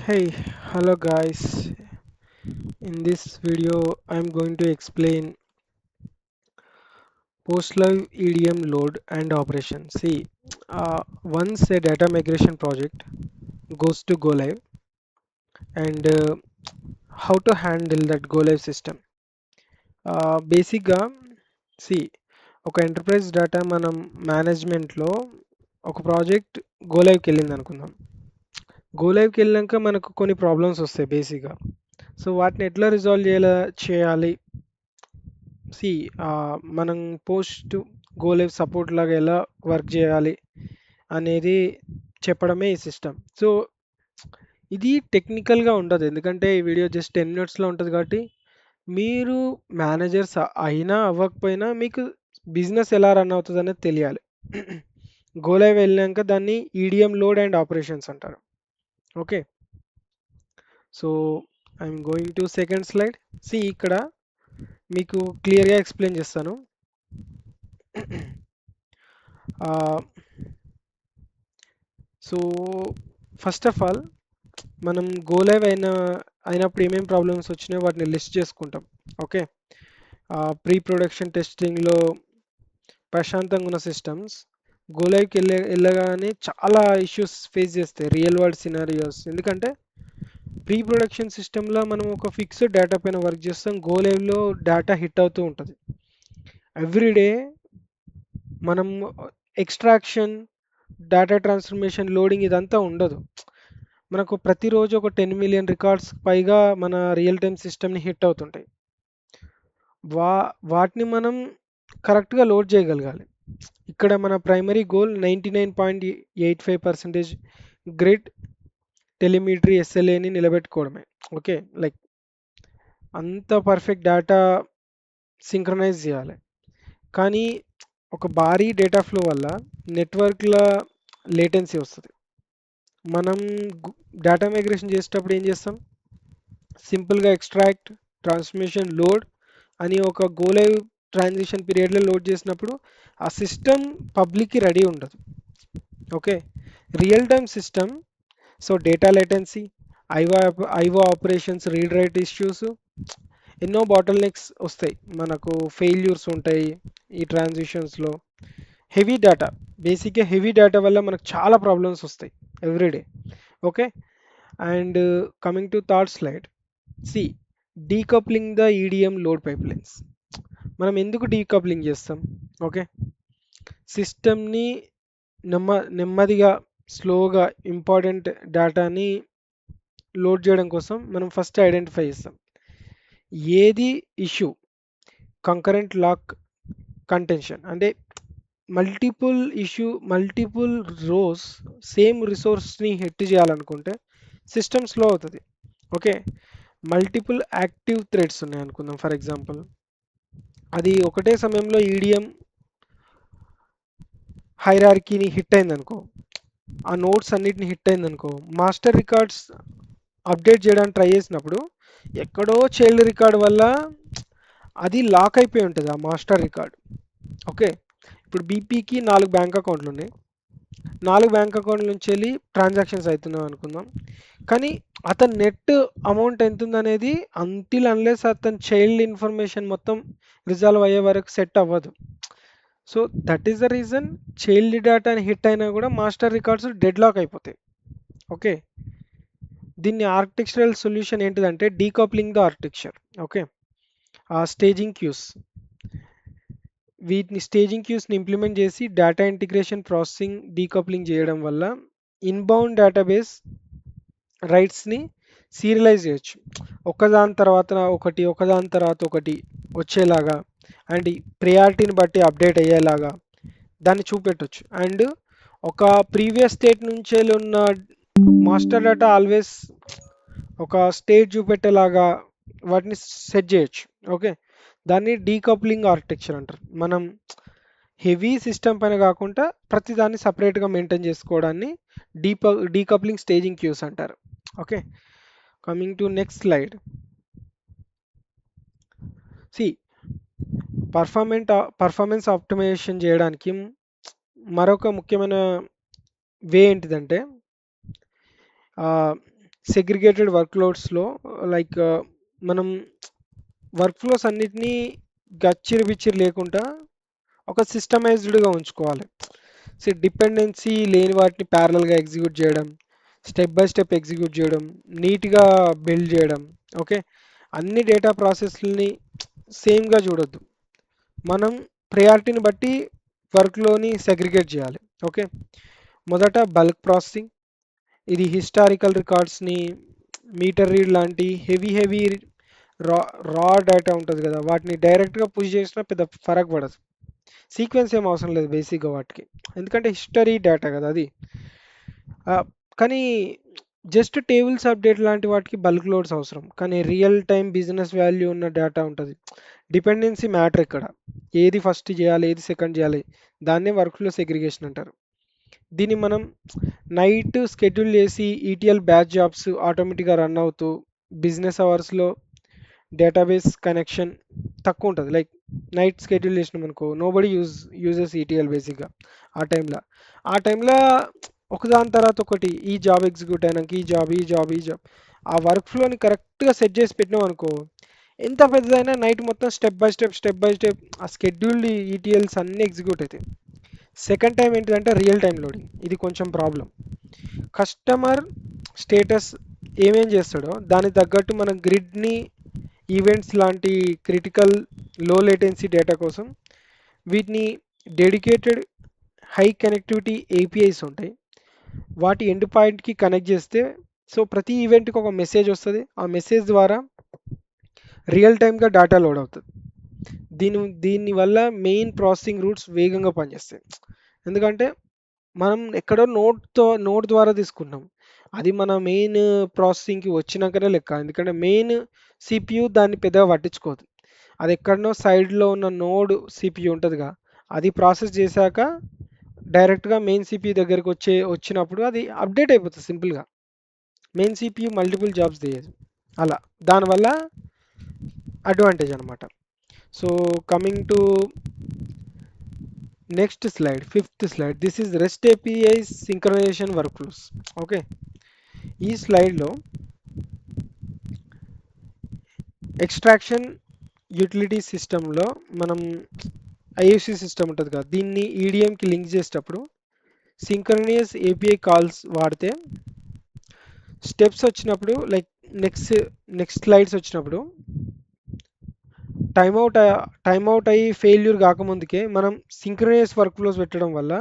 Hey, hello guys. In this video, I'm going to explain post-live EDM load and operation. See, once a data migration project goes to go live and how to handle that go live system. బేసిక్గా C ఒక enterprise data మనం మేనేజ్మెంట్లో ఒక project go లైవ్కి వెళ్ళింది అనుకుందాం. Go లైవ్కి వెళ్ళాక మనకు కొన్ని ప్రాబ్లమ్స్ వస్తాయి బేసిక్గా. సో వాటిని ఎట్లా రిజాల్వ్ చేయాలి సి మనం పోస్ట్ గో లైవ్ సపోర్ట్ లాగా ఎలా వర్క్ చేయాలి అనేది చెప్పడమే ఈ సిస్టమ్. సో ఇది టెక్నికల్గా ఉండదు, ఎందుకంటే ఈ వీడియో జస్ట్ 10 మినిట్స్లో ఉంటుంది కాబట్టి మీరు మేనేజర్స్ అయినా అవ్వకపోయినా మీకు బిజినెస్ ఎలా రన్ అవుతుంది అనేది తెలియాలి. గో లైవ్ వెళ్ళాక దాన్ని ఈడిఎం లోడ్ అండ్ ఆపరేషన్స్ అంటారు. Okay, so I'm going to second slide. See ఇక్కడ మీకు క్లియర్గా ఎక్స్ప్లెయిన్ చేస్తాను. సో ఫస్ట్ ఆఫ్ ఆల్ మనం గో లైవ్ అయినప్పుడు ఏమేమి ప్రాబ్లమ్స్ వచ్చినాయో వాటిని లిస్ట్ చేసుకుంటాం. ఓకే, ప్రీ ప్రొడక్షన్ టెస్టింగ్లో ప్రశాంతంగా ఉన్న సిస్టమ్స్ గో లైవ్కి వెళ్ళగానే చాలా ఇష్యూస్ ఫేస్ చేస్తాయి, రియల్ వరల్డ్ సినారియోస్. ఎందుకంటే ప్రీ ప్రొడక్షన్ సిస్టంలో మనం ఒక ఫిక్స్డ్ డేటా పైన వర్క్ చేస్తాం, గో లైవ్లో డేటా హిట్ అవుతూ ఉంటుంది. ఎవ్రీడే మనం ఎక్స్ట్రాక్షన్, డేటా ట్రాన్స్ఫర్మేషన్, లోడింగ్ ఇదంతా ఉండదు. మనకు ప్రతిరోజు ఒక 10 మిలియన్ రికార్డ్స్ పైగా మన రియల్ టైమ్ సిస్టమ్ని హిట్ అవుతుంటాయి. వాటిని మనం కరెక్ట్గా లోడ్ చేయగలగాలి. ఇక్కడ మన ప్రైమరీ గోల్ 99.85% గ్రిడ్ టెలిమెట్రీ ఎస్ఎల్ఏని నిలబెట్టుకోవడమే. ఓకే, లైక్ అంత పర్ఫెక్ట్ డేటా సింక్రనైజ్ చేయాలి. కానీ ఒక భారీ డేటా ఫ్లో వల్ల నెట్వర్క్ల లేటెన్సీ వస్తుంది. మనం డేటా మైగ్రేషన్ చేసేటప్పుడు ఏం చేస్తాం, సింపుల్గా ఎక్స్ట్రాక్ట్, ట్రాన్స్మిషన్, లోడ్ అని ఒక గో లైవ్ ట్రాన్సిషన్ పీరియడ్లో లోడ్ చేసినప్పుడు ఆ సిస్టమ్ పబ్లిక్కి రెడీ ఉండదు. Okay, real time system, so data latency, IO IO operations, read write issues, ఎన్నో బాటిల్ నెక్స్ వస్తాయి, మనకు ఫెయిల్యూర్స్ ఉంటాయి ఈ ట్రాన్సిషన్స్లో. హెవీ డేటా, బేసిక్గా హెవీ డేటా వల్ల మనకు చాలా ప్రాబ్లమ్స్ వస్తాయి everyday. Okay, and coming to third slide. See decoupling the EDM load pipelines. మనం ఎందుకు డీకప్లింగ్ చేస్తాం? ఓకే, సిస్టమ్ని నెమ్మదిగా స్లోగా ఇంపార్టెంట్ డేటాని లోడ్ చేయడం కోసం మనం ఫస్ట్ ఐడెంటిఫై చేస్తాం ఏది ఇష్యూ. కంకరెంట్ లాక్ కంటెన్షన్ అంటే మల్టిపుల్ రోస్ సేమ్ రిసోర్స్ని హిట్ చేయాలనుకుంటే సిస్టమ్ స్లో అవుతుంది. ఓకే, మల్టిపుల్ యాక్టివ్ థ్రెడ్స్ ఉన్నాయి అనుకుందాం ఫర్ ఎగ్జాంపుల్, అది ఒకటే సమయంలో ఈడిఎం హైరార్కీని హిట్ అయిందనుకో, ఆ నోట్స్ అన్నిటిని హిట్ అయిందనుకో, మాస్టర్ రికార్డ్స్ అప్డేట్ చేయడానికి ట్రై చేసినప్పుడు ఎక్కడో చైల్డ్ రికార్డ్ వల్ల అది లాక్ అయిపోయి ఉంటుంది ఆ మాస్టర్ రికార్డ్. ఓకే, ఇప్పుడు బీపీకి 4 బ్యాంక్ అకౌంట్లు ఉన్నాయి, 4 బ్యాంక్ అకౌంట్ల నుంచి వెళ్ళి ట్రాన్సాక్షన్స్ అవుతున్నాం అనుకుందాం. కానీ అతని నెట్ అమౌంట్ ఎంత ఉందనేది అంటిల్ అన్లెస్ అతని చైల్డ్ ఇన్ఫర్మేషన్ మొత్తం రిజాల్వ్ అయ్యే వరకు సెట్ అవ్వదు. So that is the reason child డేటాని హిట్ అయినా కూడా మాస్టర్ రికార్డ్స్ డెడ్ లాక్ అయిపోతాయి. ఓకే, దీన్ని ఆర్కిటెక్చరల్ సొల్యూషన్ ఏంటిదంటే decoupling the architecture. Okay, staging queues, వీటిని స్టేజింగ్ క్యూస్ని ఇంప్లిమెంట్ చేసి డేటా ఇంటిగ్రేషన్, ప్రాసెసింగ్, డీకప్లింగ్ చేయడం వల్ల ఇన్బౌండ్ డేటాబేస్ రైట్స్ని సీరియలైజ్ చేయొచ్చు, ఒకదాని తర్వాత ఒకటి వచ్చేలాగా, అండ్ ప్రియారిటీని బట్టి అప్డేట్ అయ్యేలాగా దాన్ని చూపెట్టొచ్చు. అండ్ ఒక ప్రీవియస్ స్టేట్ నుంచి ఉన్న మాస్టర్ డేటా ఆల్వేస్ ఒక స్టేట్ చూపెట్టేలాగా వాటిని సెట్ చేయొచ్చు. ఓకే, దాన్ని డీకప్లింగ్ ఆర్కిటెక్చర్ అంటారు. మనం హెవీ సిస్టమ్ పైన కాకుండా ప్రతి దాన్ని సపరేట్గా మెయింటైన్ చేసుకోవడాన్ని డీకప్లింగ్ స్టేజింగ్ క్యూస్ అంటారు. Okay, coming to next slide. See performance optimization చేయడానికి మరొక ముఖ్యమైన వే ఏంటిదంటే సెగ్రిగేటెడ్ వర్క్లోడ్స్లో లైక్ మనం వర్క్ ఫ్లోస్ అన్నిటినీ గచ్చిరి బిచ్చిరి లేకుండా ఒక సిస్టమైజ్డ్గా ఉంచుకోవాలి. సో డిపెండెన్సీ లేని వాటిని ప్యారలల్గా ఎగ్జిక్యూట్ చేయడం, స్టెప్ బై స్టెప్ ఎగ్జిక్యూట్ చేయడం, నీట్గా బిల్డ్ చేయడం. ఓకే, అన్ని డేటా ప్రాసెస్ని సేమ్గా చూడొద్దు. మనం ప్రయారిటీని బట్టి వర్క్లోని సెగ్రిగేట్ చేయాలి. ఓకే, మొదట బల్క్ ప్రాసెసింగ్. ఇది హిస్టారికల్ రికార్డ్స్ని, మీటర్ రీడ్ లాంటి హెవీ రా రా డేటా ఉంటుంది కదా, వాటిని డైరెక్ట్గా పుష్ చేసినా పెద్ద ఫరక్ పడదు. సీక్వెన్స్ ఏం అవసరం లేదు బేసిక్గా వాటికి, ఎందుకంటే హిస్టరీ డేటా కదా అది. ఆ, కానీ జస్ట్ టేబుల్స్ అప్డేట్ లాంటి వాటికి బల్క్ లోడ్స్ అవసరం. కానీ రియల్ టైం బిజినెస్ వాల్యూ ఉన్న డేటా ఉంటుంది, డిపెండెన్సీ మ్యాటర్ ఇక్కడ. ఏది ఫస్ట్ చేయాలి, ఏది సెకండ్ చేయాలి, దాన్నే వర్క్ఫ్లో సెగ్రిగేషన్ అంటారు. దీన్ని మనం నైట్ షెడ్యూల్ చేసి ఈటీఎల్ బ్యాచ్ జాబ్స్ ఆటోమేటిక్గా రన్ అవుతూ బిజినెస్ అవర్స్లో డేటాబేస్ కనెక్షన్ తక్కువ ఉంటుంది. లైక్ నైట్ షెడ్యూల్ చేసినాం అనుకో, నోబడి యూజెస్ ఈటీఎల్ బేసిక్గా ఆ టైంలో ఒకదాని తర్వాత ఒకటి ఈ జాబ్ ఎగ్జిక్యూట్ అయినాక ఈ జాబ్ ఆ వర్క్ ఫ్లోని కరెక్ట్గా సెట్ చేసి పెట్టినాం అనుకో, ఎంత పెద్దదైనా నైట్ మొత్తం స్టెప్ బై స్టెప్ ఆ షెడ్యూల్డ్ ఈటీఎల్స్ అన్నీ ఎగ్జిక్యూట్ అవుతాయి. సెకండ్ టైం ఏంటిదంటే రియల్ టైం లోడింగ్. ఇది కొంచెం ప్రాబ్లం. కస్టమర్ స్టేటస్ ఏమేం చేస్తాడో దానికి తగ్గట్టు మనం గ్రిడ్ని, ఈవెంట్స్ లాంటి క్రిటికల్ లో లేటెన్సీ డేటా కోసం వీటిని డెడికేటెడ్ హై కనెక్టివిటీ ఏపీఐస్ ఉంటాయి. వాటి ఎండ్ పాయింట్కి కనెక్ట్ చేస్తే సో ప్రతి ఈవెంట్కి ఒక మెసేజ్ వస్తుంది. ఆ మెసేజ్ ద్వారా రియల్ టైమ్గా డేటా లోడ్ అవుతుంది. దీనివల్ల మెయిన్ ప్రాసెసింగ్ రూట్స్ వేగంగా పనిచేస్తాయి. ఎందుకంటే మనం ఎక్కడో నోట్ ద్వారా తీసుకుంటాం, అది మన మెయిన్ ప్రాసెసింగ్కి వచ్చినాకనే లెక్క. ఎందుకంటే మెయిన్ సిపియు దాన్ని పెద్దగా పట్టించుకోదు. అది ఎక్కడనో సైడ్లో ఉన్న నోడ్ సిపియు ఉంటుందిగా, అది ప్రాసెస్ చేశాక డైరెక్ట్గా మెయిన్ సిపియు దగ్గరికి వచ్చినప్పుడు అది అప్డేట్ అయిపోతుంది సింపుల్గా. మెయిన్ సిపియు మల్టిపుల్ జాబ్స్ చేయదు అలా. దానివల్ల అడ్వాంటేజ్ అనమాట. So coming to next slide, fifth slide, this is rest API synchronisation work flows. Okay, ఈ స్లైడ్లో ఎక్స్ట్రాక్షన్ యూటిలిటీ సిస్టంలో మనం ఐఎఫ్సి సిస్టమ్ ఉంటుంది కదా, దీన్ని ఈడిఎంకి లింక్ చేసేటప్పుడు సింక్రనియస్ ఏపీఐ కాల్స్ వాడితే స్టెప్స్ వచ్చినప్పుడు లైక్ నెక్స్ట్ నెక్స్ట్ స్లైడ్స్ వచ్చినప్పుడు టైమ్అవుట్ టైమ్అవుట్ అయ్యి ఫెయిల్యూర్ కాకముందుకే మనం సింక్రనైజ్ వర్క్ ఫ్లోస్ పెట్టడం వల్ల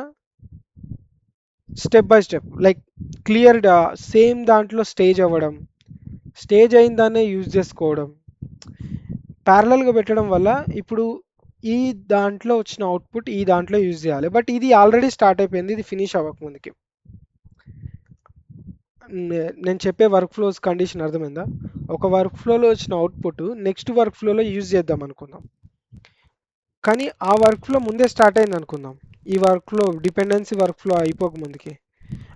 step by step like clear same దాంట్లో స్టేజ్ అవ్వడం, స్టేజ్ అయిన దాన్నే యూజ్ చేసుకోవడం, ప్యారలల్గా పెట్టడం వల్ల ఇప్పుడు ఈ దాంట్లో వచ్చిన అవుట్పుట్ ఈ దాంట్లో యూజ్ చేయాలి, బట్ ఇది ఆల్రెడీ స్టార్ట్ అయిపోయింది, ఇది ఫినిష్ అవ్వకముందుకి. నేను చెప్పే వర్క్ ఫ్లోస్ కండిషన్ అర్థమైందా? ఒక వర్క్ ఫ్లోలో వచ్చిన అవుట్పుట్ నెక్స్ట్ వర్క్ ఫ్లోలో యూజ్ చేద్దాం అనుకుందాం, కానీ ఆ వర్క్ ఫ్లో ముందే స్టార్ట్ అయింది అనుకుందాం, ఈ work flow dependency work flow అయిపోక ముందుకి.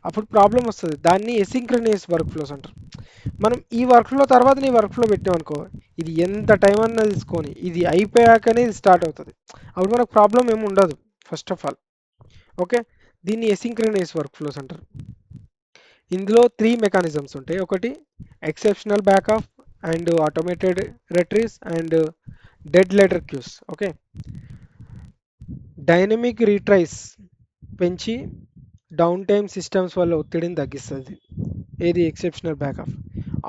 అప్పుడు ప్రాబ్లం వస్తుంది, దాన్ని ఎసింక్రనస్ వర్క్ ఫ్లోస్ అంటారు. మనం ఈ వర్క్ ఫ్లో తర్వాత నీ వర్క్ ఫ్లో పెట్టాం అనుకో, ఇది ఎంత టైం అన్నా తీసుకొని ఇది అయిపోయాకనే ఇది స్టార్ట్ అవుతుంది. అప్పుడు మనకు ప్రాబ్లం ఏమి ఉండదు ఫస్ట్ ఆఫ్ ఆల్. ఓకే, దీన్ని ఎసింక్రనస్ వర్క్ ఫ్లోస్ అంటారు. ఇందులో త్రీ మెకానిజమ్స్ ఉంటాయి. ఒకటి exceptional backup and automated retrieves and dead letter queues. Okay, dynamic retries పెంచి డౌన్ టైమ్ సిస్టమ్స్ వల్ల ఒత్తిడిని తగ్గిస్తుంది. ఏది ఎక్సెప్షనల్ బ్యాకప్.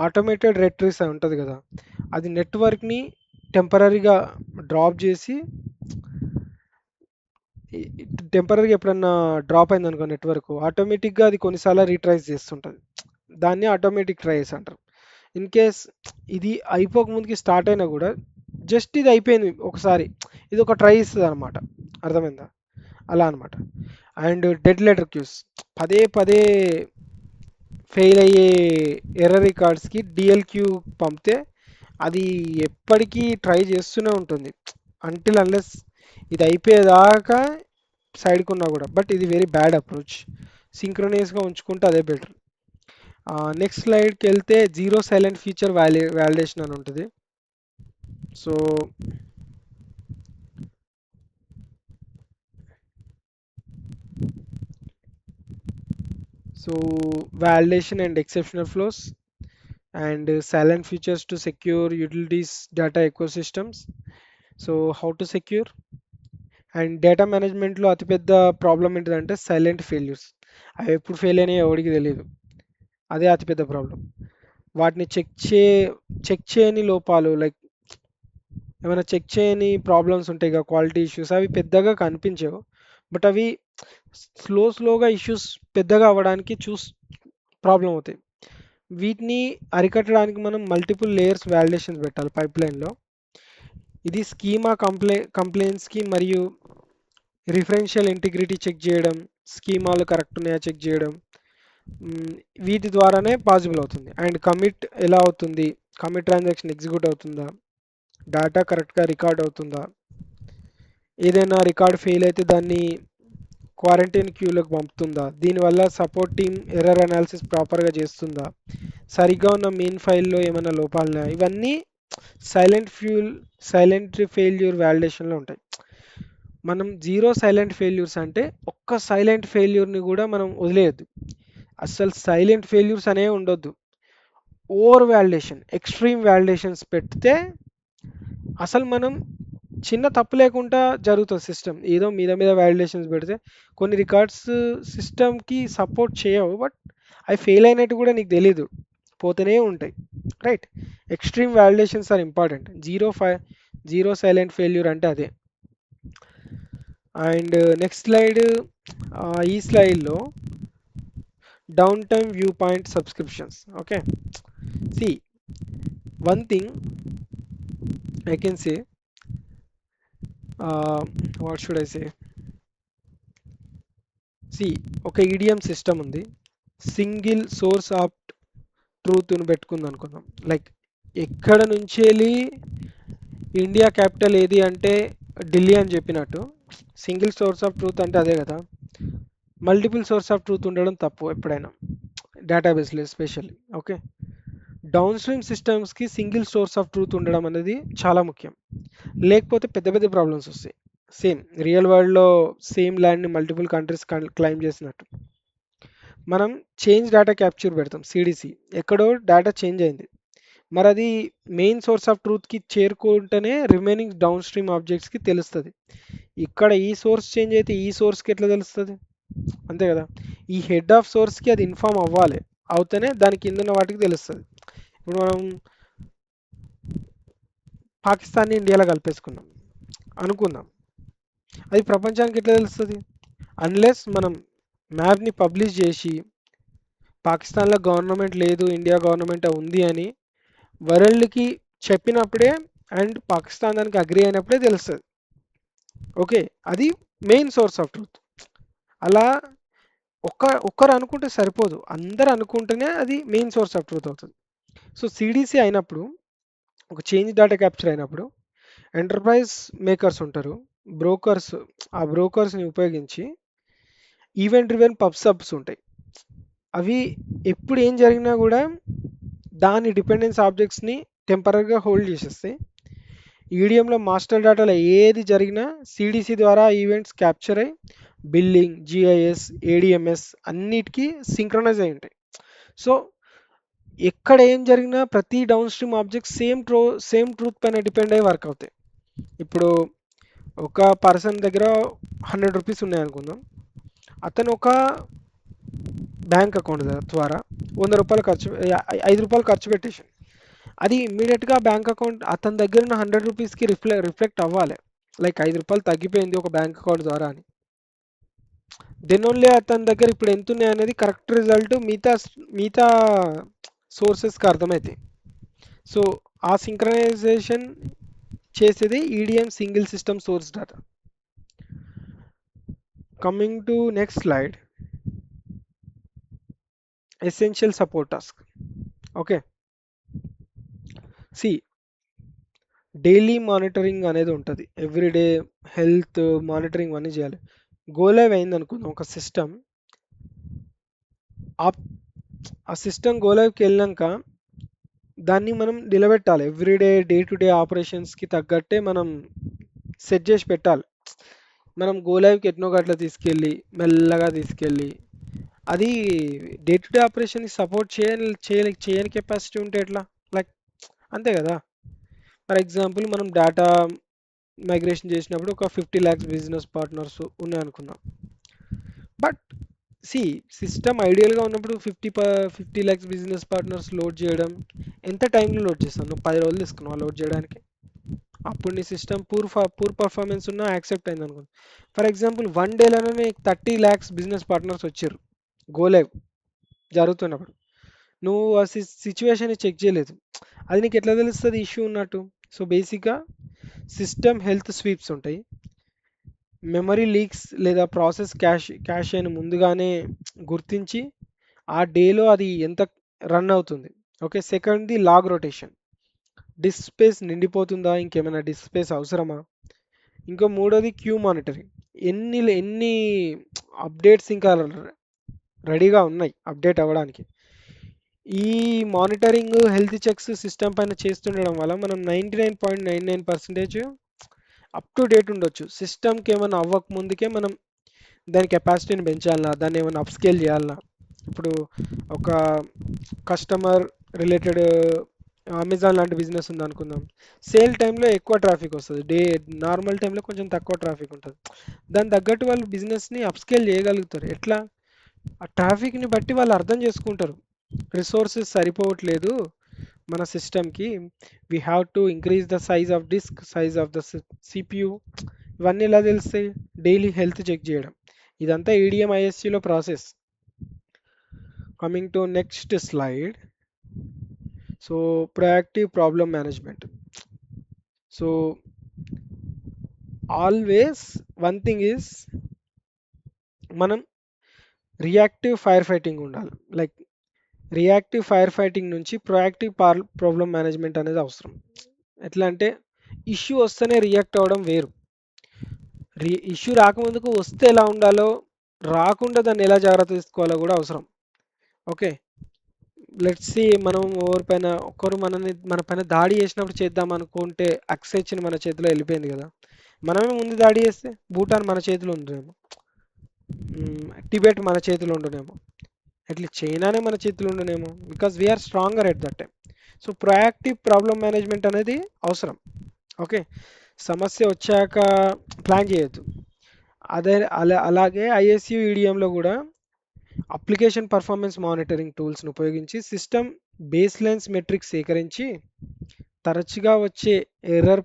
ఆటోమేటెడ్ రిట్రీవ్స్ అని ఉంటుంది కదా, అది నెట్వర్క్ని టెంపరీగా డ్రాప్ చేసి, టెంపరీగా ఎప్పుడన్నా డ్రాప్ అయింది అనుకో నెట్వర్క్, ఆటోమేటిక్గా అది కొన్నిసార్లు రీట్రైజ్ చేస్తుంటుంది. దాన్ని ఆటోమేటిక్ ట్రైస్ అంటారు. ఇన్ కేస్ ఇది అయిపోక ముందుకి స్టార్ట్ అయినా కూడా జస్ట్ ఇది అయిపోయింది ఒకసారి, ఇది ఒక ట్రై ఇస్తుంది అనమాట. అర్థమైందా? అలా అనమాట. అండ్ డెడ్ లెటర్ క్యూస్, పదే పదే ఫెయిల్ అయ్యే ఎర్రర్ రికార్డ్స్కి డిఎల్క్యూ పంపితే అది ఎప్పటికీ ట్రై చేస్తూనే ఉంటుంది అంటిల్ అన్లెస్ ఇది అయిపోయేదాకా సైడ్కి ఉన్నా కూడా. బట్ ఇది వెరీ బ్యాడ్ అప్రోచ్, సింక్రనైజ్గా ఉంచుకుంటే అదే బెటర్. నెక్స్ట్ స్లైడ్కి వెళ్తే జీరో సైలెంట్ ఫీచర్ వ్యాలిడేషన్ అని ఉంటుంది. So so validation and exceptional flows. and silent features to secure utilities data ecosystems. So how to secure and data మేనేజ్మెంట్లో అతిపెద్ద ప్రాబ్లం ఏంటిదంటే silent failures. అవి ఎప్పుడు ఫెయిల్ అయినాయో ఎవరికి తెలియదు. అదే అతిపెద్ద ప్రాబ్లం. వాటిని చెక్ చేయని లోపాలు, లైక్ ఏమైనా చెక్ చేయని ప్రాబ్లమ్స్ ఉంటాయి కదా, క్వాలిటీ ఇష్యూస్, అవి పెద్దగా కనిపించవు. బట్ అవి స్లోగా ఇష్యూస్ పెద్దగా అవ్వడానికి ప్రాబ్లం అవుతాయి. వీటిని అరికట్టడానికి మనం మల్టిపుల్ లేయర్స్ వ్యాలిడేషన్స్ పెట్టాలి పైప్లైన్లో. ఇది స్కీమా కంప్లైంట్స్కి మరియు రిఫరెన్షియల్ ఇంటిగ్రిటీ చెక్ చేయడం, స్కీమాలు కరెక్ట్ ఉన్నాయా చెక్ చేయడం, వీటి ద్వారానే పాసిబుల్ అవుతుంది. అండ్ కమిట్ ఎలా అవుతుంది, కమిట్ ట్రాన్సాక్షన్ ఎగ్జిక్యూట్ అవుతుందా, డేటా కరెక్ట్గా రికార్డ్ అవుతుందా, ఏదైనా రికార్డ్ ఫెయిల్ అయితే దాన్ని క్వారంటైన్ క్యూలోకి పంపుతుందా, దీనివల్ల సపోర్ట్ టీమ్ ఎర్రర్ అనాలిసిస్ ప్రాపర్గా చేస్తుందా, సరిగ్గా ఉన్న మెయిన్ ఫైల్లో ఏమైనా లోపాలున్నాయా, ఇవన్నీ సైలెంట్ ఫెయిల్యూర్ వ్యాలిడేషన్లో ఉంటాయి. మనం జీరో సైలెంట్ ఫెయిల్యూర్స్ అంటే ఒక్క సైలెంట్ ఫెయిల్యూర్ని కూడా మనం వదిలేయద్దు. అస్సలు సైలెంట్ ఫెయిల్యూర్స్ అనేవి ఉండొద్దు. ఓవర్ వ్యాలిడేషన్, ఎక్స్ట్రీమ్ వ్యాలిడేషన్స్ పెడితే అసలు మనం చిన్న తప్పు లేకుండా జరుగుతుంది సిస్టమ్. ఏదో మీద వ్యాలిడేషన్స్ పెడితే కొన్ని రికార్డ్స్ సిస్టమ్కి సపోర్ట్ చేయవు, బట్ అవి ఫెయిల్ అయినట్టు కూడా నీకు తెలీదు, పోతూనే ఉంటాయి. Right. Extreme validations are important. Zero silent failure అంటే అదే. అండ్ నెక్స్ట్ స్లైడ్, ఈ స్లైడ్లో down time view point subscriptions. Okay, see one thing I can say, what should I say, see ఒక ఈడిఎం సిస్టమ్ ఉంది, సింగిల్ సోర్స్ ఆఫ్ ట్రూత్ని పెట్టుకుంది అనుకుందాం. Like ఎక్కడ నుంచి వెళ్ళి ఇండియా క్యాపిటల్ ఏది అంటే ఢిల్లీ అని చెప్పినట్టు, సింగిల్ సోర్స్ ఆఫ్ ట్రూత్ అంటే అదే కదా. మల్టిపుల్ సోర్స్ ఆఫ్ ట్రూత్ ఉండడం తప్పు ఎప్పుడైనా డేటాబేస్లో ఎస్పెషల్లీ. ఓకే, డౌన్ స్ట్రీమ్ సిస్టమ్స్కి సింగిల్ సోర్స్ ఆఫ్ ట్రూత్ ఉండడం అనేది చాలా ముఖ్యం, లేకపోతే పెద్ద పెద్ద ప్రాబ్లమ్స్ వస్తాయి. సేమ్ రియల్ వరల్డ్లో సేమ్ ల్యాండ్ని మల్టిపుల్ కంట్రీస్ క్లైమ్ చేసినట్టు. మనం చేంజ్ డేటా క్యాప్చర్ పెడతాం, సిడిసి, ఎక్కడో డేటా చేంజ్ అయింది, మరి అది మెయిన్ సోర్స్ ఆఫ్ ట్రూత్కి చేరుకుంటేనే రిమైనింగ్ డౌన్ స్ట్రీమ్ ఆబ్జెక్ట్స్కి తెలుస్తుంది. ఇక్కడ ఈ సోర్స్ చేంజ్ అయితే ఈ సోర్స్కి ఎట్లా తెలుస్తుంది, అంతే కదా. ఈ హెడ్ ఆఫ్ సోర్స్కి అది ఇన్ఫార్మ్ అవ్వాలి, అవుతేనే దాని కింద ఉన్న వాటికి తెలుస్తుంది. ఇప్పుడు మనం పాకిస్తాన్ని ఇండియాలో కలిపేసుకున్నాం అనుకుందాం, అది ప్రపంచానికి ఎట్లా తెలుస్తుంది, అన్లెస్ మనం మ్యాప్ని పబ్లిష్ చేసి పాకిస్తాన్లో గవర్నమెంట్ లేదు ఇండియా గవర్నమెంట్ ఉంది అని వరల్డ్కి చెప్పినప్పుడే, అండ్ పాకిస్తాన్ దానికి అగ్రి అయినప్పుడే తెలుస్తుంది. ఓకే, అది మెయిన్ సోర్స్ ఆఫ్ ట్రూత్. అలా ఒక్కరు అనుకుంటే సరిపోదు, అందరు అనుకుంటేనే అది మెయిన్ సోర్స్ ఆఫ్ ట్రూత్ అవుతుంది. సో సిడిసి అయినప్పుడు, ఒక చేంజ్ డేటా క్యాప్చర్ అయినప్పుడు ఎంటర్ప్రైజ్ మేకర్స్ ఉంటారు, బ్రోకర్స్, ఆ బ్రోకర్స్ని ఉపయోగించి ఈవెంట్ డ్రివెన్ పబ్ సబ్స్ ఉంటాయి. అవి ఎప్పుడు ఏం జరిగినా కూడా దాని డిపెండెన్స్ ఆబ్జెక్ట్స్ని టెంపరీగా హోల్డ్ చేసేస్తాయి. ఈడిఎంలో మాస్టర్ డేటాలో ఏది జరిగినా సిడిసి ద్వారా ఈవెంట్స్ క్యాప్చర్ అయ్యి బిల్లింగ్, జిఐఎస్, ఏడిఎంఎస్ అన్నిటికీ సింక్రనైజ్ అయి ఉంటాయి. సో ఎక్కడ ఏం జరిగినా ప్రతి down stream object same truth పైన డిపెండ్ అయ్యి వర్క్ అవుతాయి. ఇప్పుడు ఒక పర్సన్ దగ్గర 100 రూపీస్ ఉన్నాయనుకుందాం, అతను ఒక బ్యాంక్ అకౌంట్ ద్వారా 100 రూపాయలు 5 రూపాయలు ఖర్చు పెట్టేసాడు. అది ఇమ్మీడియట్గా బ్యాంక్ అకౌంట్ అతని దగ్గర ఉన్న 100 రూపీస్కి రిఫ్లెక్ట్ అవ్వాలి, లైక్ 5 రూపాయలు తగ్గిపోయింది ఒక బ్యాంక్ అకౌంట్ ద్వారా అని. దెన్ ఓన్లీ అతని దగ్గర ఇప్పుడు ఎంత ఉన్నాయి అనేది కరెక్ట్ రిజల్ట్ మిగతా సోర్సెస్కి అర్థమవుతాయి. సో ఆ సింక్రనైజేషన్ చేసేది EDM single system source data. Coming to next slide, essential support task. Okay, see daily monitoring అనేది ఉంటుంది, ఎవ్రీడే హెల్త్ మానిటరింగ్ అన్నీ చేయాలి. గోలైవ్ అయింది అనుకుందాం ఒక సిస్టమ్, ఆ సిస్టమ్ గోలైవ్కి వెళ్ళాక దాన్ని మనం నిలబెట్టాలి, ఎవ్రీడే డే టు డే ఆపరేషన్స్కి తగ్గట్టే మనం సెట్ చేసి పెట్టాలి. మనం గోలైవ్కి ఎట్నో గట్ల తీసుకెళ్ళి మెల్లగా తీసుకెళ్ళి అది డే టు డే ఆపరేషన్‌ని సపోర్ట్ చేయని కెపాసిటీ ఉంటే ఎట్లా? లైక్ అంతే కదా! ఫర్ ఎగ్జాంపుల్ మనం డేటా మైగ్రేషన్ చేసినప్పుడు ఒక 50 లాక్స్ బిజినెస్ పార్ట్నర్స్ ఉన్నాయనుకుందాం. బట్ సి సిస్టమ్ ఐడియల్‌గా ఉన్నప్పుడు 50 లాక్స్ బిజినెస్ పార్ట్నర్స్ లోడ్ చేయడం ఎంత టైంలో లోడ్ చేస్తావు? నువ్వు 10 రోజులు తీసుకున్నావా లోడ్ చేయడానికి? అప్పుడు నీ సిస్టమ్ పూర్ పర్ఫార్మెన్స్ ఉన్నా యాక్సెప్ట్ అయింది అనుకో. For example 1 డేలోనే 30 lakhs business partners వచ్చారు గో లైవ్ జరుగుతున్నప్పుడు. నువ్వు ఆ సిచ్యువేషన్ని చెక్ చేయలేదు. అది నీకు ఎట్లా తెలుస్తుంది ఇష్యూ ఉన్నట్టు? సో బేసిక్గా సిస్టమ్ హెల్త్ స్వీప్స్ ఉంటాయి. మెమరీ లీక్స్ లేదా ప్రాసెస్ క్యాష్ అని ముందుగానే గుర్తించి ఆ డేలో అది ఎంత రన్ అవుతుంది. ఓకే, సెకండ్ది లాగ్ రొటేషన్, డిస్క్ స్పేస్ నిండిపోతుందా, ఇంకేమైనా డిస్క్ స్పేస్ అవసరమా. ఇంకో మూడోది క్యూ మానిటరింగ్, ఎన్ని అప్డేట్స్ ఇంకా రెడీగా ఉన్నాయి అప్డేట్ అవ్వడానికి. ఈ మానిటరింగ్ హెల్త్ చెక్స్ సిస్టమ్ పైన చేస్తుండడం వల్ల మనం 99.99% అప్ టు డేట్ ఉండొచ్చు. సిస్టమ్కి ఏమైనా అవ్వక ముందుకే మనం దాని కెపాసిటీని పెంచాలన్నా, దాన్ని ఏమైనా అప్స్కేల్ చేయాలన్నా. ఇప్పుడు ఒక కస్టమర్ రిలేటెడ్ అమెజాన్ లాంటి బిజినెస్ ఉంది అనుకుందాం. సేల్ టైంలో ఎక్కువ ట్రాఫిక్ వస్తుంది, నార్మల్ టైంలో కొంచెం తక్కువ ట్రాఫిక్ ఉంటుంది. దాని తగ్గట్టు వాళ్ళు బిజినెస్ని అప్స్కేల్ చేయగలుగుతారు. ఎట్లా? ఆ ట్రాఫిక్ని బట్టి వాళ్ళు అర్థం చేసుకుంటారు. రిసోర్సెస్ సరిపోవట్లేదు మన సిస్టమ్కి, we have to increase the size of disk, size of the CPU. ఇవన్నీ ఎలా తెలుస్తాయి? డైలీ హెల్త్ చెక్ చేయడం. ఇదంతా ఈడిఎం ఐఎస్సిలో process. Coming to next slide. So proactive problem management. So always one thing is మనం రియాక్టివ్ ఫైర్ ఫైటింగ్ ఉండాలి. Like reactive fire fighting నుంచి proactive problem management అనేది అవసరం. ఎట్లా అంటే ఇష్యూ వస్తేనే రియాక్ట్ అవ్వడం వేరు. ఇష్యూ రాకముందుకు వస్తే ఎలా ఉండాలో, రాకుండా దాన్ని ఎలా జాగ్రత్త తీసుకోవాలో కూడా అవసరం. ఓకే, లెట్స్ సి మనం ఎవరిపైన ఒకరు మన పైన దాడి చేసినప్పుడు చేద్దాం అనుకుంటే అక్సెచ్చిన మన చేతిలో వెళ్ళిపోయింది కదా. మనమే ముందు దాడి చేస్తే భూటాన్ మన చేతిలో ఉండదేమో, టిబెట్ మన చేతిలో ఉండనేమో, అట్లీస్ట్ చైనానే మన చేతిలో ఉండనేమో, because we are stronger at that time. So proactive problem management అనేది అవసరం. ఓకే, సమస్య వచ్చాక ప్లాన్ చేయొద్దు. అలాగే ఐఎస్యు ఈడిఎంలో కూడా అప్లికేషన్ పర్ఫార్మెన్స్ మానిటరింగ్ టూల్స్ను ఉపయోగించి సిస్టమ్ బేస్ లైన్స్ మెట్రిక్స్ సేకరించి తరచుగా వచ్చే ఎర్రర్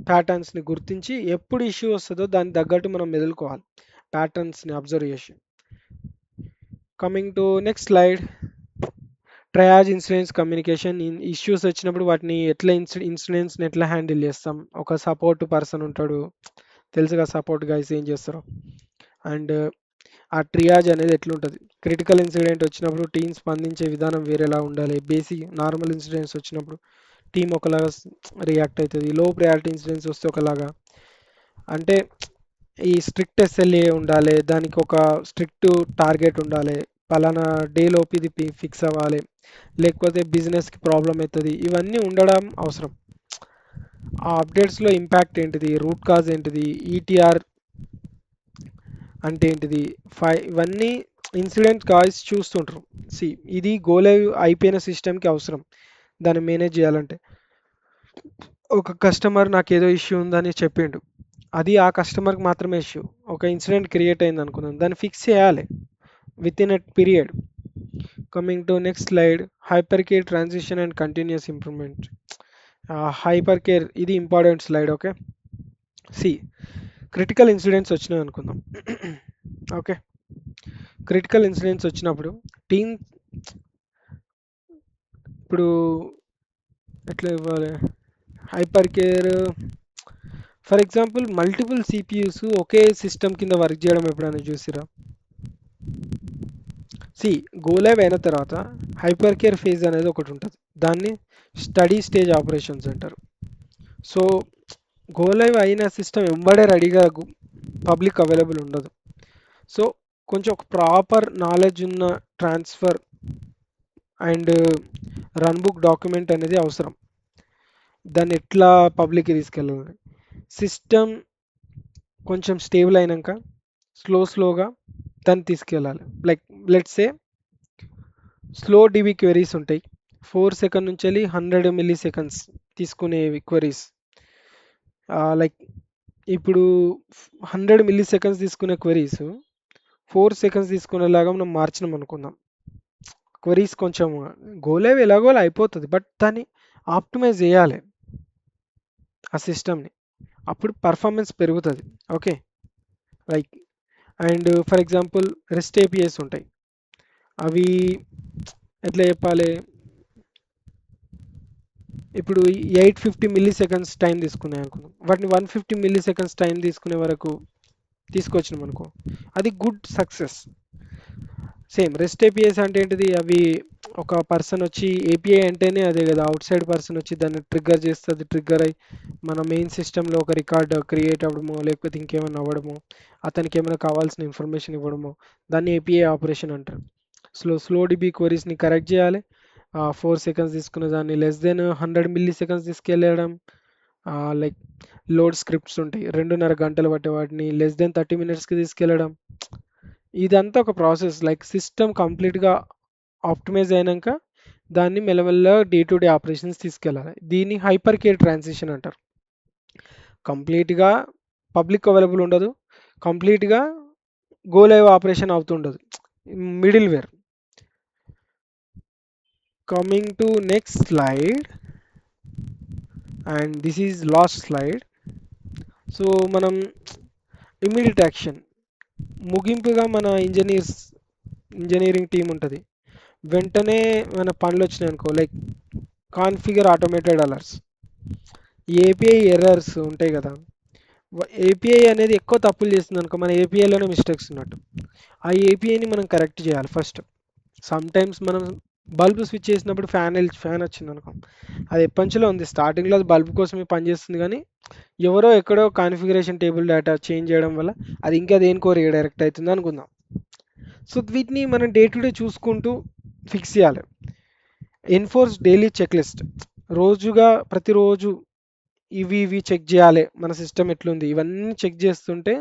ప్యాటర్న్స్ని గుర్తించి ఎప్పుడు ఇష్యూ వస్తుందో దానికి తగ్గట్టు మనం మెదులుకోవాలి, ప్యాటర్న్స్ని అబ్జర్వ్ చేసి. Coming to next slide. Triage incidents communication. Issues వచ్చినప్పుడు వాటిని ఎట్లా ఇన్సిడెంట్స్ని ఎట్లా హ్యాండిల్ చేస్తాం. ఒక సపోర్ట్ పర్సన్ ఉంటాడు, తెలుసుగా సపోర్ట్ గైస్ ఏం చేస్తారో. అండ్ ఆ ట్రియాజ్ అనేది ఎట్లుంటుంది. క్రిటికల్ ఇన్సిడెంట్ వచ్చినప్పుడు టీం స్పందించే విధానం వేరేలా ఉండాలి. బేసిక్ నార్మల్ ఇన్సిడెంట్స్ వచ్చినప్పుడు టీం ఒకలాగా రియాక్ట్ అవుతుంది. లో ప్రయారిటీ ఇన్సిడెంట్స్ వస్తే ఒకలాగా. అంటే ఈ స్ట్రిక్ట్ ఎస్ఎల్ఏ ఉండాలి, దానికి ఒక స్ట్రిక్ట్ టార్గెట్ ఉండాలి, పలానా డేలోపు ఇది ఫిక్స్ అవ్వాలి, లేకపోతే బిజినెస్కి ప్రాబ్లం అవుతుంది. ఇవన్నీ ఉండడం అవసరం. ఆ అప్డేట్స్లో ఇంపాక్ట్ ఏంటిది, రూట్ కాజ్ ఏంటిది, ఈటీఆర్ అంటే ఏంటిది, ఇవన్నీ ఇన్సిడెంట్ కాజ్ చూస్తుంటారు. సి ఇది గోలైవ్ అయిపోయిన సిస్టమ్కి అవసరం దాన్ని మేనేజ్ చేయాలంటే. ఒక కస్టమర్ నాకు ఏదో ఇష్యూ ఉందని చెప్పిండు, అది ఆ కస్టమర్కి మాత్రమే ఇష్యూ. ఒక ఇన్సిడెంట్ క్రియేట్ అయింది అనుకున్నాను, దాన్ని ఫిక్స్ చేయాలి within a period. Coming to next slide. Hyper care transition and continuous improvement. Hyper care ఇది ఇంపార్టెంట్ స్లైడ్. ఓకే, సి క్రిటికల్ ఇన్సిడెంట్స్ వచ్చినాయి అనుకుందాం. ఓకే, క్రిటికల్ ఇన్సిడెంట్స్ వచ్చినప్పుడు టీమ్ ఇప్పుడు ఎట్లా ఇవ్వాలి hyper care. For example multiple CPUs ఒకే సిస్టమ్ కింద వర్క్ చేయడం ఎప్పుడైనా చూసిరా? సి గోలైవ్ అయిన తర్వాత హైపర్ కేర్ ఫేజ్ అనేది ఒకటి ఉంటుంది, దాన్ని స్టడీ స్టేజ్ ఆపరేషన్స్ అంటారు. సో గోలైవ్ అయిన సిస్టమ్ ఎంబడే రెడీగా పబ్లిక్ అవైలబుల్ ఉండదు. సో కొంచెం ఒక ప్రాపర్ నాలెడ్జ్ ఉన్న transfer and run book document అనేది అవసరం. దాన్ని ఎట్లా పబ్లిక్కి తీసుకెళ్ళాలి. సిస్టమ్ కొంచెం స్టేబుల్ అయినాక స్లోగా దాన్ని తీసుకెళ్ళాలి. Like let's say slow dB queries ఉంటాయి. 4 సెకండ్ నుంచి వెళ్ళి 100 మిల్లీ సెకండ్స్ తీసుకునేవి క్వెరీస్. లైక్ ఇప్పుడు 100 మిల్లీ సెకండ్స్ తీసుకునే క్వెరీస్ 4 సెకండ్స్ తీసుకునేలాగా మనం మార్చినాం అనుకుందాం. క్వెరీస్ కొంచెం గోలేవి ఎలాగోలా అయిపోతుంది, బట్ దాన్ని ఆప్టిమైజ్ చేయాలి ఆ సిస్టమ్ని. అప్పుడు పర్ఫార్మెన్స్ పెరుగుతుంది. Okay, like and for example rest APS ఉంటాయి. అవి ఎట్లా చెప్పాలి, ఇప్పుడు 850 మిల్లీ సెకండ్స్ టైం తీసుకున్నాయి అనుకుందాం, వాటిని 150 మిల్లీ సెకండ్స్ టైం తీసుకునే వరకు తీసుకొచ్చినాం అనుకో, అది good success. Same rest APS అంటే ఏంటిది, అవి ఒక పర్సన్ వచ్చి ఏపీఐ అంటేనే అదే కదా, అవుట్ సైడ్ పర్సన్ వచ్చి దాన్ని ట్రిగ్గర్ చేస్తుంది, ట్రిగ్గర్ అయ్యి మన మెయిన్ సిస్టంలో ఒక రికార్డ్ క్రియేట్ అవ్వడమో లేకపోతే ఇంకేమైనా అవ్వడమో, అతనికి ఏమైనా కావాల్సిన ఇన్ఫర్మేషన్ ఇవ్వడమో, దాన్ని ఏపీఐ ఆపరేషన్ అంటారు. స్లో డిబి క్వరీస్ని కరెక్ట్ చేయాలి. 4 సెకండ్స్ తీసుకున్న దాన్ని లెస్ దెన్ 100 మిల్లీ సెకండ్స్ తీసుకెళ్ళడం. లైక్ లోడ్ స్క్రిప్ట్స్ ఉంటాయి 2.5 గంటలు పట్టే వాటిని లెస్ దెన్ 30 మినిట్స్కి తీసుకెళ్ళడం. ఇదంతా ఒక ప్రాసెస్. లైక్ సిస్టమ్ కంప్లీట్గా ఆప్టిమైజ్ అయినాక దాన్ని మెల్లమెల్లగా డే టు డే ఆపరేషన్స్ తీసుకెళ్ళాలి. దీన్ని హైపర్ కేర్ ట్రాన్సిషన్ అంటారు. కంప్లీట్గా పబ్లిక్ అవైలబుల్ ఉండదు, కంప్లీట్గా గో లైవ్ ఆపరేషన్ అవుతుండదు, middleware. Coming to next slide, and this is last slide. So మనం ఇమ్మీడియట్ యాక్షన్, ముగింపుగా మన ఇంజనీరింగ్ టీం ఉంటుంది. వెంటనే మన పనులు వచ్చినాయి అనుకో, like configure automated alerts, API errors ఉంటాయి కదా. ఏపీఐ అనేది ఎక్కువ తప్పులు చేస్తుంది అనుకో, మన ఏపీఐలోనే మిస్టేక్స్ ఉన్నట్టు. ఆ ఏపీఐని మనం కరెక్ట్ చేయాలి ఫస్ట్. సమ్ టైమ్స్ మనం బల్బ్ స్విచ్ చేసినప్పుడు ఫ్యాన్ వచ్చింది అనుకో, అది ఎప్పటినుంచో ఉంది, స్టార్టింగ్లో అది బల్బ్ కోసమే పనిచేస్తుంది, కానీ ఎవరో ఎక్కడో కాన్ఫిగరేషన్ టేబుల్ డేటా చేంజ్ చేయడం వల్ల అది ఇంకా దేనికో రీడైరెక్ట్ అవుతుంది అనుకుందాం. సో వీటిని మనం డే టు డే చూసుకుంటూ ఫిక్స్ చేయాలి. ఎన్ఫోర్స్ డైలీ చెక్ లిస్ట్, ప్రతిరోజు ఇవి చెక్ చేయాలి. మన సిస్టమ్ ఎట్లుంది ఇవన్నీ చెక్ చేస్తుంటే,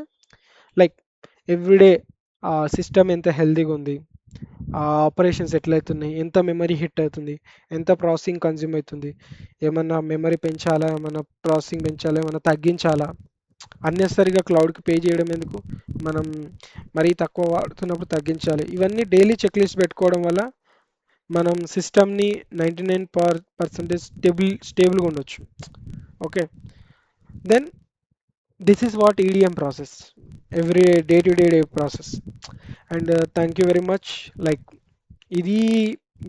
లైక్ ఎవ్రీడే సిస్టమ్ ఎంత హెల్తీగా ఉంది, ఆపరేషన్స్ ఎట్లయితున్నాయి, ఎంత మెమరీ హిట్ అవుతుంది, ఎంత ప్రాసెసింగ్ కన్జ్యూమ్ అవుతుంది, ఏమన్నా మెమరీ పెంచాలా, ఏమన్నా ప్రాసెసింగ్ పెంచాలా, ఏమన్నా తగ్గించాలా, అన్నెసరిగా క్లౌడ్కి పే చేయడం ఎందుకు, మనం మరీ తక్కువ వాడుతున్నప్పుడు తగ్గించాలి. ఇవన్నీ డైలీ చెక్ లిస్ట్ పెట్టుకోవడం వల్ల మనం సిస్టమ్ని 99% స్టేబుల్గా ఉండొచ్చు. Okay, then this is what EDM process, every day to day process. And thank you very much. Like ఇది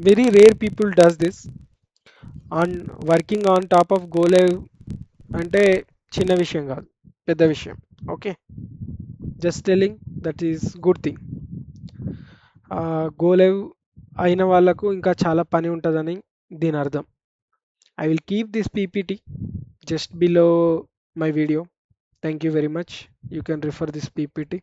very rare people does this on working on top of go live. అంటే చిన్న విషయం కాదు, పెద్ద విషయం. Okay, just telling that is good thing. Go live అయిన వాళ్ళకు ఇంకా చాలా పని ఉంటుందని దీని అర్థం. I will keep this PPT just below my video. Thank you very much. You can refer this PPT.